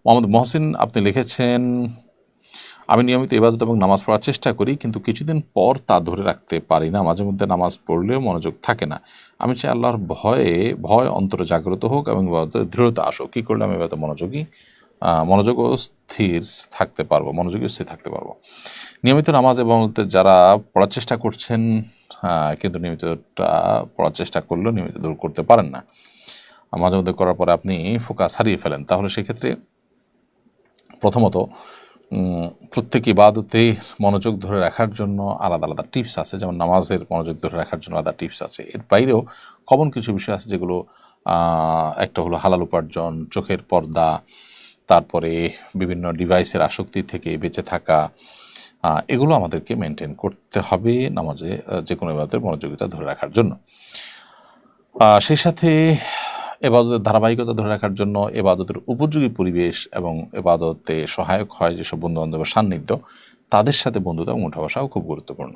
মোহাম্মদ মহসিন আপনি লিখেছেন, আমি নিয়মিত ইবাদত এবং নামাজ পড়ার চেষ্টা করি, কিন্তু কিছুদিন পর তা ধরে রাখতে পারি না। মাঝে মধ্যে নামাজ পড়লেও মনোযোগ থাকে না। আমি চাই আল্লাহর ভয় অন্তরে জাগ্রত হোক এবং ইবাদতের দৃঢ়তা আসুক। কী করলে আমি ইবাদতে মনোযোগ ও স্থির থাকতে পারবো, মনোযোগী স্থির থাকতে পারবো? নিয়মিত নামাজ এবং যারা পড়ার চেষ্টা করছেন, কিন্তু নিয়মিতটা পড়ার চেষ্টা করলেও নিয়মিত দূর করতে পারেন না, মাঝে মধ্যে করার পরে আপনি ফোকাস হারিয়ে ফেলেন, তাহলে সেক্ষেত্রে প্রথমত প্রত্যেক ইবাদতে মনোযোগ ধরে রাখার জন্য আলাদা আলাদা টিপস আছে। যেমন নামাজের মনোযোগ ধরে রাখার জন্য আলাদা টিপস আছে। এর বাইরেও কমন কিছু বিষয় আছে যেগুলো, একটা হলো হালাল উপার্জন, চোখের পর্দা, তারপরে বিভিন্ন ডিভাইসের আসক্তি থেকে বেঁচে থাকা, এগুলো আমাদেরকে মেনটেন করতে হবে নামাজে যে কোনো ইবাদতের মনোযোগিতা ধরে রাখার জন্য। সেই সাথে এবাদতের ধারাবাহিকতা ধরে রাখার জন্য এবাদতের উপযোগী পরিবেশ এবং এবাদতে সহায়ক হয় যেসব বন্ধুবান্ধবের সান্নিধ্য, তাদের সাথে বন্ধুতা এবং উঠা বসাও খুব গুরুত্বপূর্ণ।